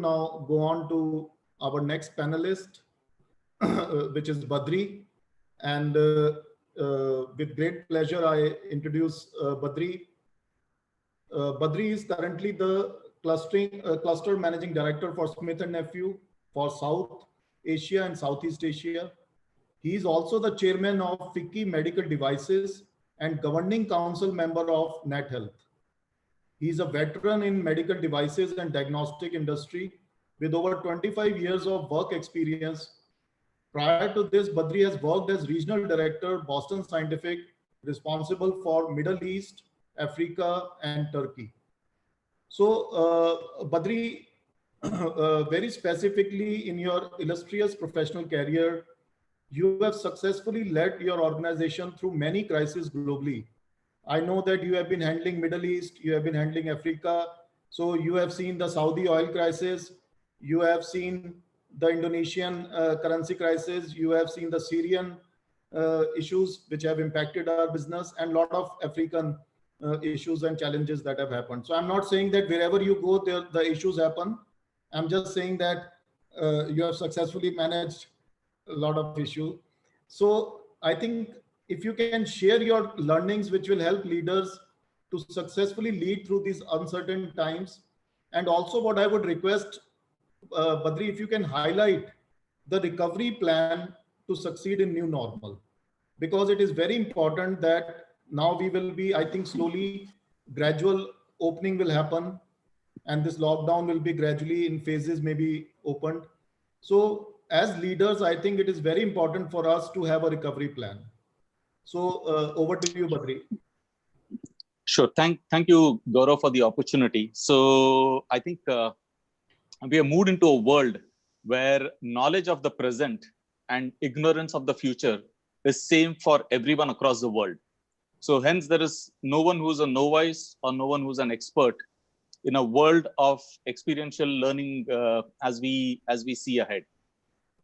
now go on to our next panelist, which is Badri. And with great pleasure, I introduce Badri. Badri is currently the cluster managing director for Smith & Nephew for South Asia and Southeast Asia. He is also the chairman of FICCI Medical Devices and governing council member of NetHealth. He is a veteran in medical devices and diagnostic industry with over 25 years of work experience. Prior to this, Badri has worked as regional director, Boston Scientific, responsible for Middle East, Africa, and Turkey. So, Badri, very specifically in your illustrious professional career, you have successfully led your organization through many crises globally. I know that you have been handling Middle East, you have been handling Africa. So you have seen the Saudi oil crisis, you have seen the Indonesian currency crisis, you have seen the Syrian issues which have impacted our business, and a lot of African issues and challenges that have happened. So I'm not saying that wherever you go, the issues happen. I'm just saying that you have successfully managed a lot of issues. So I think if you can share your learnings, which will help leaders to successfully lead through these uncertain times. And also what I would request, Badri, if you can highlight the recovery plan to succeed in new normal, because it is very important that now we will be, I think slowly gradual opening will happen, and this lockdown will be gradually in phases maybe opened. So as leaders, I think it is very important for us to have a recovery plan. So over to you, Badri. Sure. Thank you, Gaurav, for the opportunity. So I think we have moved into a world where knowledge of the present and ignorance of the future is same for everyone across the world. So hence there is no one who's a novice or no one who's an expert in a world of experiential learning as we see ahead.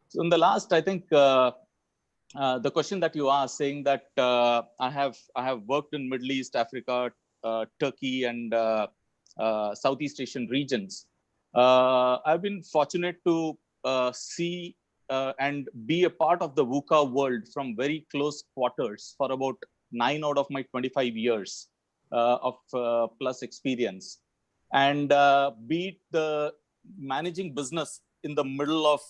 So in the last, I think the question that you asked, saying that I have worked in Middle East, Africa, Turkey, and Southeast Asian regions. I've been fortunate to see and be a part of the VUCA world from very close quarters for about 9 out of my 25 years of plus experience. And be it the managing business in the middle of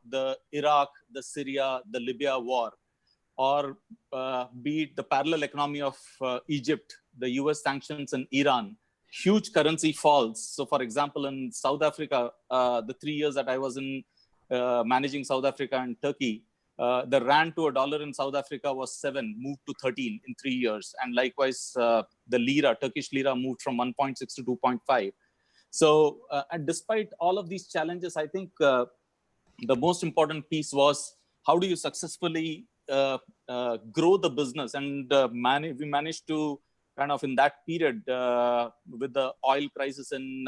the Iraq, the Syria, the Libya war, or be it the parallel economy of Egypt, the US sanctions in Iran, huge currency falls. So for example, in South Africa, the 3 years that I was in managing South Africa and Turkey, the rand to a dollar in South Africa was 7, moved to 13 in 3 years. And likewise, the lira, Turkish lira, moved from 1.6 to 2.5. So, and despite all of these challenges, I think the most important piece was how do you successfully grow the business? And we managed to kind of in that period with the oil crisis in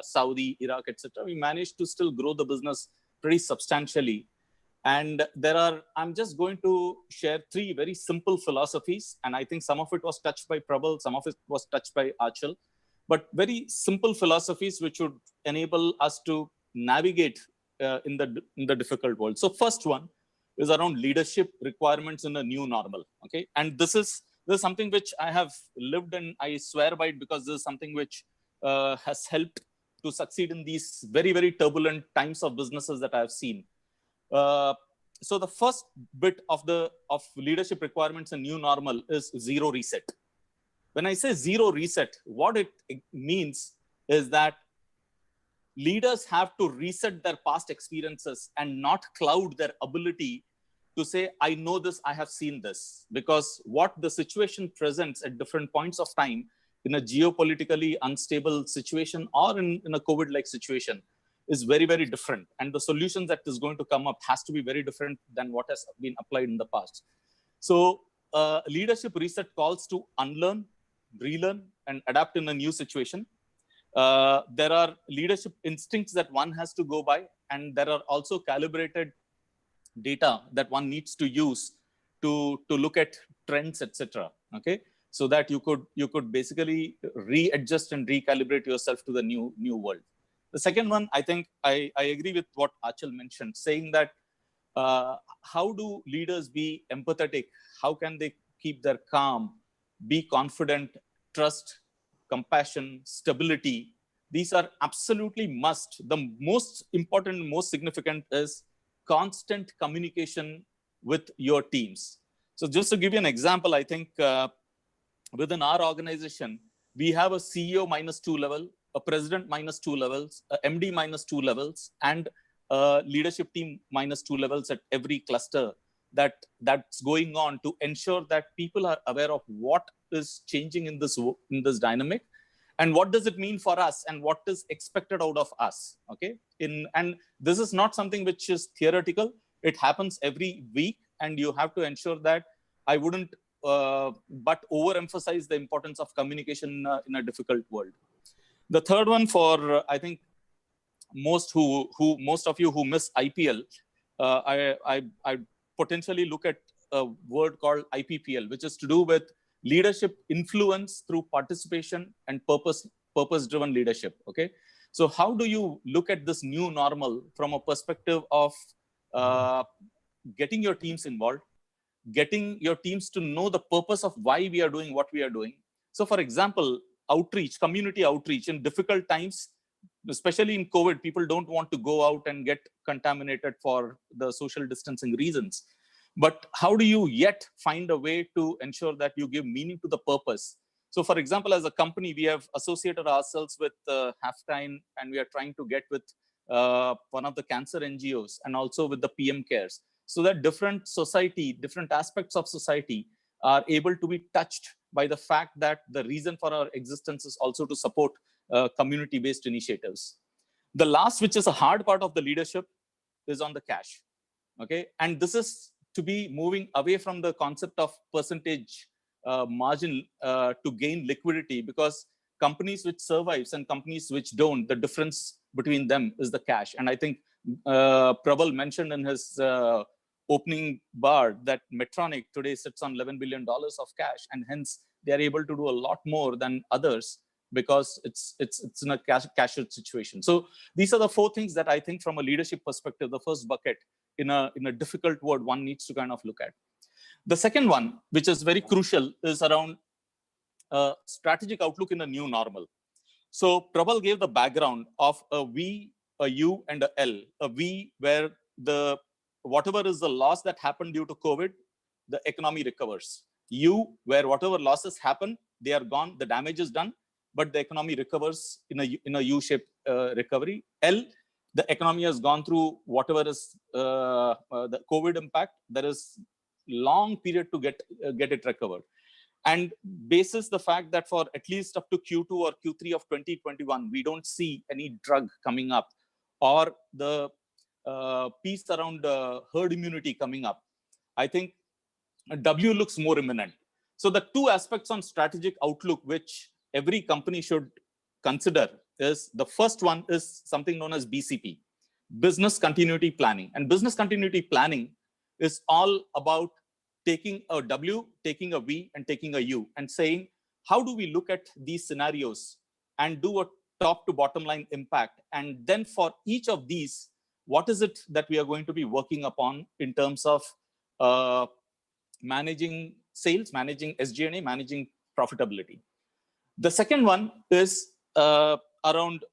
Saudi, Iraq, etc., we managed to still grow the business pretty substantially. And I'm just going to share 3 very simple philosophies. And I think some of it was touched by Prabal, some of it was touched by Achal, but very simple philosophies which would enable us to navigate in the difficult world. So first one is around leadership requirements in a new normal. Okay. And this is something which I have lived and I swear by it, because this is something which has helped to succeed in these very, very turbulent times of businesses that I have seen. So the first bit of leadership requirements in new normal is zero reset. When I say zero reset, what it means is that leaders have to reset their past experiences and not cloud their ability to say, I know this, I have seen this. Because what the situation presents at different points of time in a geopolitically unstable situation or in a COVID-like situation is very, very different. And the solutions that is going to come up has to be very different than what has been applied in the past. So leadership reset calls to unlearn, relearn, and adapt in a new situation. There are leadership instincts that one has to go by, and there are also calibrated data that one needs to use to look at trends, etc. Okay, so that you could basically readjust and recalibrate yourself to the new world. The second one, I think I agree with what Achal mentioned, saying that how do leaders be empathetic? How can they keep their calm, be confident, trust, compassion, stability? These are absolutely must. The most important, most significant is constant communication with your teams. So just to give you an example, I think within our organization, we have a CEO -2 level, a president -2 levels, a MD -2 levels, and a leadership team -2 levels at every cluster that's going on to ensure that people are aware of what is changing in this dynamic and what does it mean for us and what is expected out of us. Okay, and this is not something which is theoretical. It happens every week, and you have to ensure that I wouldn't but overemphasize the importance of communication in a difficult world. The third one, for I think most of you who miss IPL, I potentially look at a word called IPPL, which is to do with leadership influence through participation and purpose-driven leadership. Okay, so how do you look at this new normal from a perspective of getting your teams involved, getting your teams to know the purpose of why we are doing what we are doing? So, for example, outreach, community outreach in difficult times, especially in COVID, people don't want to go out and get contaminated for the social distancing reasons. But how do you yet find a way to ensure that you give meaning to the purpose? So, for example, as a company, we have associated ourselves with Halftime, and we are trying to get with one of the cancer NGOs and also with the PM Cares, so that different aspects of society are able to be touched by the fact that the reason for our existence is also to support community-based initiatives. The last, which is a hard part of the leadership, is on the cash. Okay, and this is to be moving away from the concept of percentage margin to gain liquidity, because companies which survives and companies which don't, the difference between them is the cash. And I think Prabal mentioned in his opening bar that Medtronic today sits on $11 billion of cash, and hence they are able to do a lot more than others because it's in a cash situation. So these are the four things that I think from a leadership perspective, the first bucket in a difficult word one needs to kind of look at. The second one, which is very crucial, is around strategic outlook in a new normal. So Prabal gave the background of a V, a U, and a L. A V where whatever is the loss that happened due to COVID, the economy recovers. U, where whatever losses happen, they are gone, the damage is done, but the economy recovers in a U-shaped recovery. L, the economy has gone through whatever is the COVID impact. There is long period to get it recovered. And basis the fact that for at least up to Q2 or Q3 of 2021, we don't see any drug coming up, or the piece around herd immunity coming up, I think W looks more imminent. So the two aspects on strategic outlook which every company should consider is, the first one is something known as BCP, business continuity planning. And business continuity planning is all about taking a W, taking a V, and taking a U, and saying, how do we look at these scenarios and do a top to bottom line impact? And then for each of these, what is it that we are going to be working upon in terms of managing sales, managing SG&A, managing profitability? The second one is around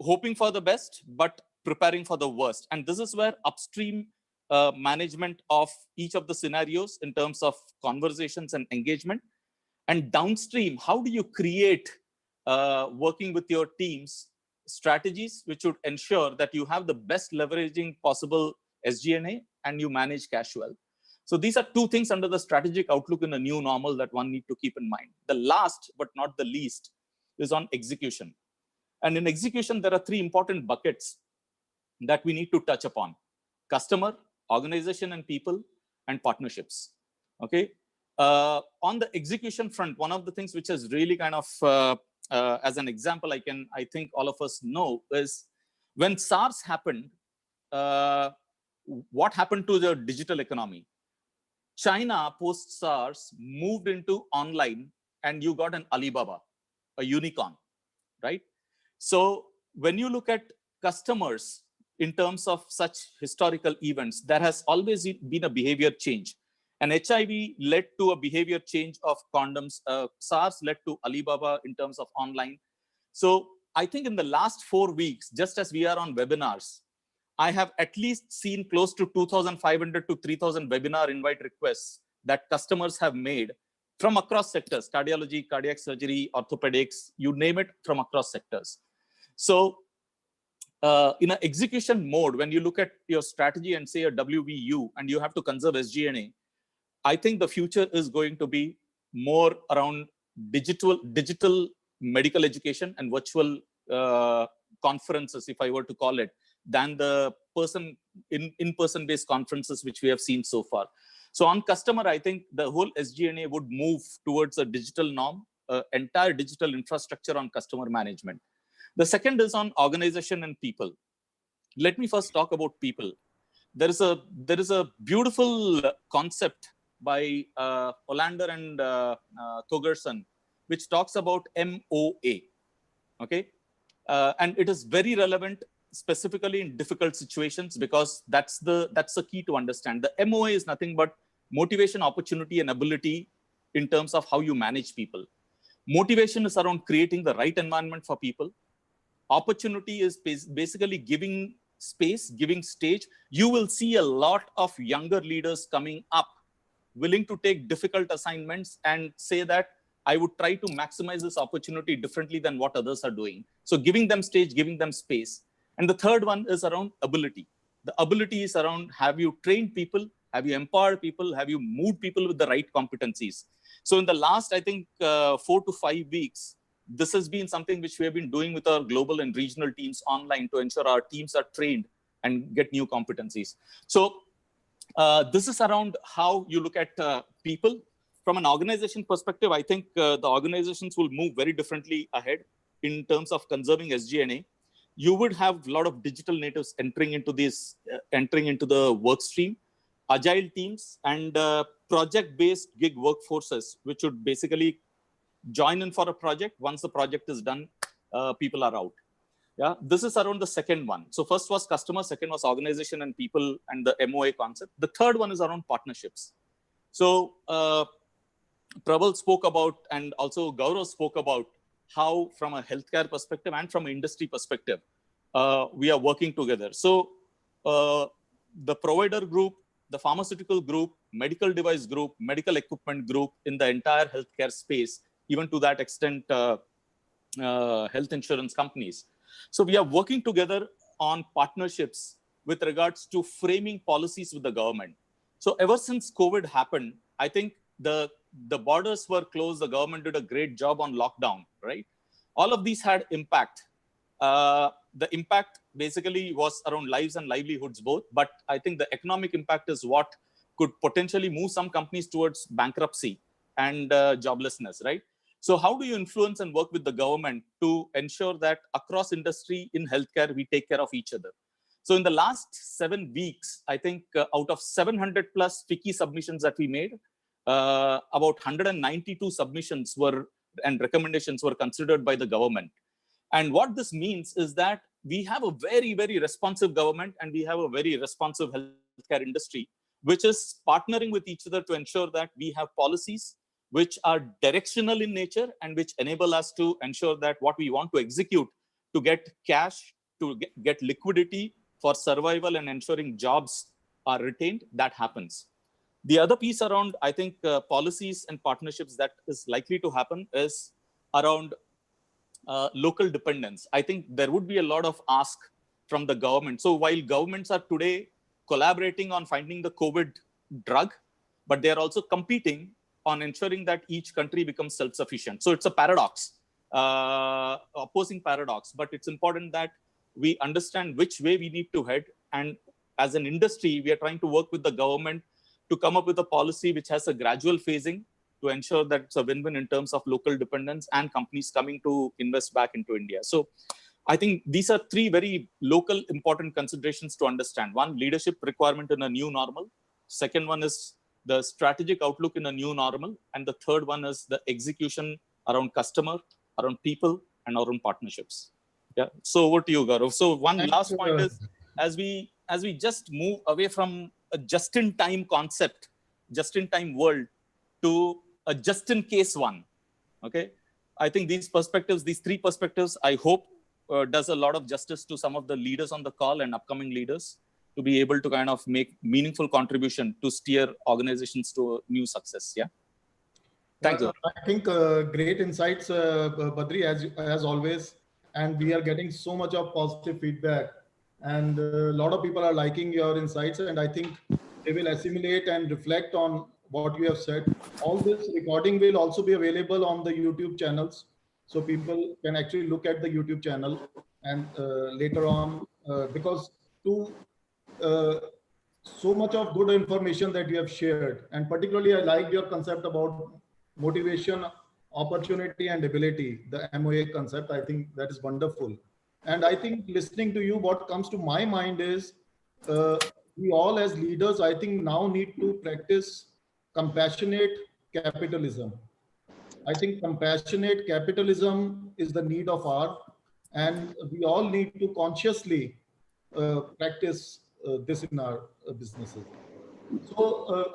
hoping for the best, but preparing for the worst. And this is where upstream management of each of the scenarios in terms of conversations and engagement, and downstream, how do you create working with your teams strategies which would ensure that you have the best leveraging possible SG&A and you manage cash well. So these are two things under the strategic outlook in a new normal that one need to keep in mind. The last but not the least is on execution. And in execution, there are three important buckets that we need to touch upon: customer, organization and people, and partnerships. Okay. On the execution front, one of the things which is really kind of, as an example, I think all of us know, is when SARS happened, what happened to the digital economy? China post SARS moved into online, and you got an Alibaba, a unicorn, right? So when you look at customers in terms of such historical events, there has always been a behavior change. And HIV led to a behavior change of condoms. SARS led to Alibaba in terms of online. So I think in the last 4 weeks, just as we are on webinars, I have at least seen close to 2,500 to 3,000 webinar invite requests that customers have made from across sectors: cardiology, cardiac surgery, orthopedics, you name it, from across sectors. So in an execution mode, when you look at your strategy and say a WVU and you have to conserve SG&A, I think the future is going to be more around digital medical education and virtual conferences, if I were to call it, than the in-person based conferences which we have seen so far. So on customer, I think the whole SG&A would move towards a digital norm, entire digital infrastructure on customer management. The second is on organization and people. Let me first talk about people. There is a beautiful concept by Olander and Thogerson, which talks about MOA. Okay, and it is very relevant specifically in difficult situations, because that's the key to understand. The MOA is nothing but motivation, opportunity, and ability in terms of how you manage people. Motivation is around creating the right environment for people. Opportunity is basically giving space, giving stage. You will see a lot of younger leaders coming up, willing to take difficult assignments and say that I would try to maximize this opportunity differently than what others are doing. So giving them stage, giving them space. And the third one is around ability. The ability is around, have you trained people? Have you empowered people? Have you moved people with the right competencies? So in the last, I think, 4 to 5 weeks, this has been something which we have been doing with our global and regional teams online to ensure our teams are trained and get new competencies. So this is around how you look at people. From an organization perspective, I think the organizations will move very differently ahead in terms of conserving SG&A. You would have a lot of digital natives entering into the work stream, agile teams, and project-based gig workforces, which would basically join in for a project. Once the project is done, people are out. Yeah, this is around the second one. So first was customer, second was organization and people and the MOA concept. The third one is around partnerships. So Prabal spoke about, and also Gaurav spoke about, how from a healthcare perspective and from an industry perspective, we are working together. So the provider group, the pharmaceutical group, medical device group, medical equipment group in the entire healthcare space, even to that extent, health insurance companies. So we are working together on partnerships with regards to framing policies with the government. So ever since COVID happened, I think the borders were closed. The government did a great job on lockdown, right? All of these had impact. The impact basically was around lives and livelihoods both. But I think the economic impact is what could potentially move some companies towards bankruptcy and joblessness, right? So how do you influence and work with the government to ensure that across industry in healthcare, we take care of each other? So in the last 7 weeks, I think out of 700 plus FICCI submissions that we made, about 192 submissions were and recommendations were considered by the government. And what this means is that we have a very, very responsive government and we have a very responsive healthcare industry, which is partnering with each other to ensure that we have policies which are directional in nature and which enable us to ensure that what we want to execute to get cash, to get liquidity for survival and ensuring jobs are retained, that happens. The other piece around, I think, policies and partnerships that is likely to happen is around local dependence. I think there would be a lot of ask from the government. So while governments are today collaborating on finding the COVID drug, but they are also competing on ensuring that each country becomes self-sufficient. So it's a paradox, opposing paradox, but it's important that we understand which way we need to head. And as an industry, we are trying to work with the government to come up with a policy which has a gradual phasing to ensure that it's a win-win in terms of local dependence and companies coming to invest back into India. So I think these are three very local important considerations to understand. One, leadership requirement in a new normal. Second one is the strategic outlook in a new normal. And the third one is the execution around customer, around people, and around partnerships. Yeah. So over to you, Gaurav. So one Thanks, last point is, as we just move away from a just-in-time concept, just-in-time world, to a just-in-case one. Okay. I think these perspectives, these three perspectives, I hope does a lot of justice to some of the leaders on the call and upcoming leaders to be able to kind of make meaningful contribution to steer organizations to new success. Yeah. Thanks. I think great insights, Badri, as always. And we are getting so much of positive feedback. And a lot of people are liking your insights. And I think they will assimilate and reflect on what you have said. All this recording will also be available on the YouTube channels. So people can actually look at the YouTube channel and later on, because to so much of good information that you have shared, and particularly I liked your concept about motivation, opportunity, and ability, the MOA concept. I think that is wonderful. And I think listening to you, what comes to my mind is we all as leaders, I think now need to practice compassionate capitalism. I think compassionate capitalism is the need of our, and we all need to consciously practice this in our businesses. So